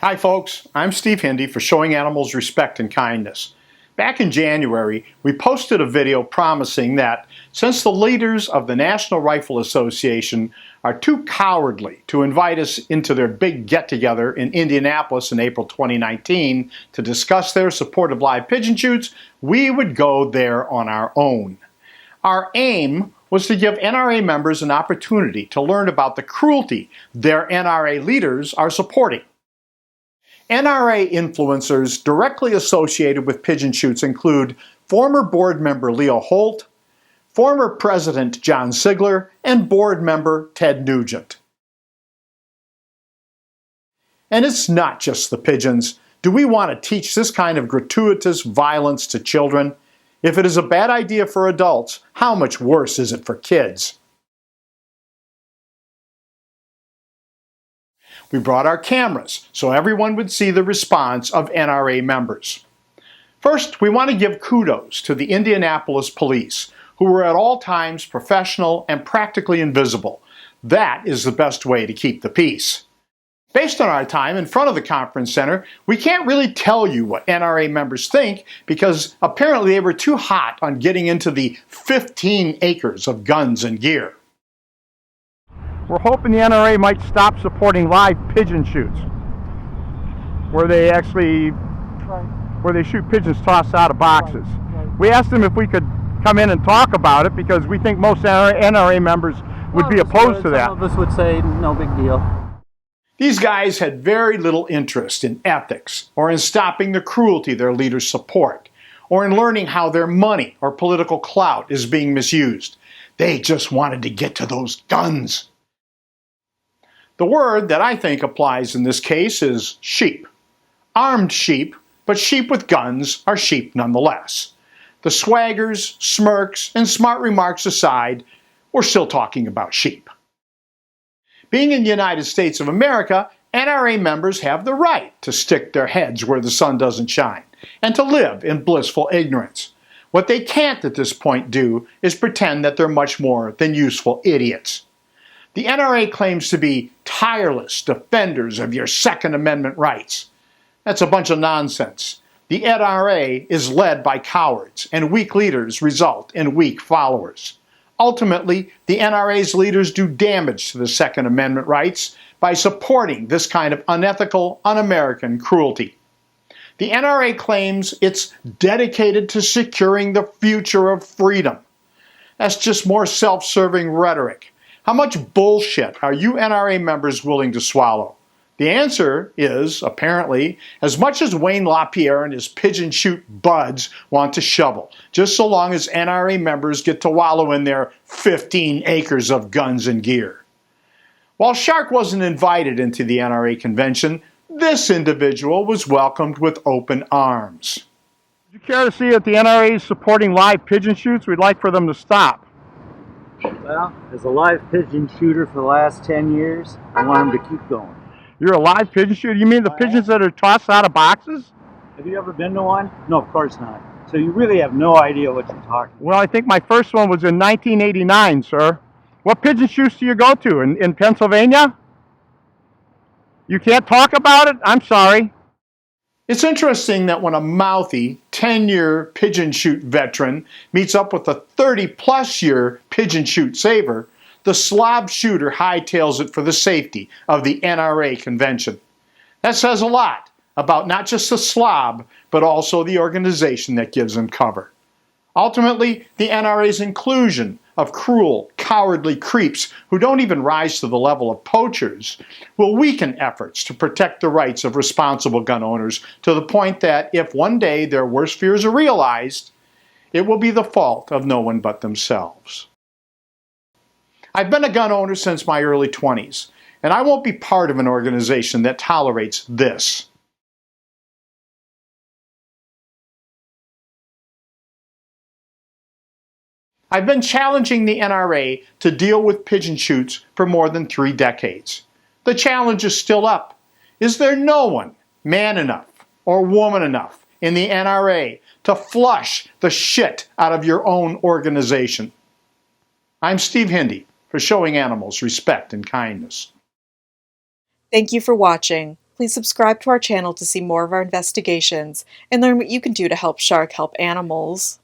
Hi folks, I'm Steve Hindy for Showing Animals Respect and Kindness. Back in January, we posted a video promising that since the leaders of the National Rifle Association are too cowardly to invite us into their big get-together in Indianapolis in April 2019 to discuss their support of live pigeon shoots, we would go there on our own. Our aim was to give NRA members an opportunity to learn about the cruelty their NRA leaders are supporting. NRA influencers directly associated with pigeon shoots include former board member Leo Holt, former President John Sigler, and board member Ted Nugent. And it's not just the pigeons. Do we want to teach this kind of gratuitous violence to children? If it is a bad idea for adults, how much worse is it for kids? We brought our cameras so everyone would see the response of NRA members. First, we want to give kudos to the Indianapolis police, who were at all times professional and practically invisible. That is the best way to keep the peace. Based on our time in front of the conference center, we can't really tell you what NRA members think because apparently they were too hot on getting into the 15 acres of guns and gear. We're hoping the NRA might stop supporting live pigeon shoots, where they shoot pigeons tossed out of boxes. We asked them if we could come in and talk about it because we think most NRA members would be opposed to that. Some of us would say no big deal. These guys had very little interest in ethics or in stopping the cruelty their leaders support or in learning how their money or political clout is being misused. They just wanted to get to those guns. The word that I think applies in this case is sheep. Armed sheep, but sheep with guns are sheep nonetheless. The swaggers, smirks, and smart remarks aside, we're still talking about sheep. Being in the United States of America, NRA members have the right to stick their heads where the sun doesn't shine and to live in blissful ignorance. What they can't at this point do is pretend that they're much more than useful idiots. The NRA claims to be tireless defenders of your Second Amendment rights. That's a bunch of nonsense. The NRA is led by cowards, and weak leaders result in weak followers. Ultimately, the NRA's leaders do damage to the Second Amendment rights by supporting this kind of unethical, un-American cruelty. The NRA claims it's dedicated to securing the future of freedom. That's just more self-serving rhetoric. How much bullshit are you NRA members willing to swallow? The answer is, apparently, as much as Wayne LaPierre and his pigeon shoot buds want to shovel, just so long as NRA members get to wallow in their 15 acres of guns and gear. While Shark wasn't invited into the NRA convention, this individual was welcomed with open arms. Would you care to see if the NRA is supporting live pigeon shoots? We'd like for them to stop. Well, as a live pigeon shooter for the last 10 years, I want them to keep going. You're a live pigeon shooter? You mean the pigeons that are tossed out of boxes? Have you ever been to one? No, of course not. So you really have no idea what you're talking about. Well, I think my first one was in 1989, sir. What pigeon shoots do you go to? In Pennsylvania? You can't talk about it? I'm sorry. It's interesting that when a mouthy 10-year pigeon shoot veteran meets up with a 30-plus year pigeon shoot saver, the slob shooter hightails it for the safety of the NRA convention. That says a lot about not just the slob, but also the organization that gives them cover. Ultimately, the NRA's inclusion of cruel, cowardly creeps who don't even rise to the level of poachers will weaken efforts to protect the rights of responsible gun owners to the point that if one day their worst fears are realized, it will be the fault of no one but themselves. I've been a gun owner since my early 20s, and I won't be part of an organization that tolerates this. I've been challenging the NRA to deal with pigeon shoots for more than 3 decades. The challenge is still up. Is there no one man enough or woman enough in the NRA to flush the shit out of your own organization? I'm Steve Hindy for Showing Animals Respect and Kindness. Thank you for watching. please subscribe to our channel to see more of our investigations and learn what you can do to help shark help animals.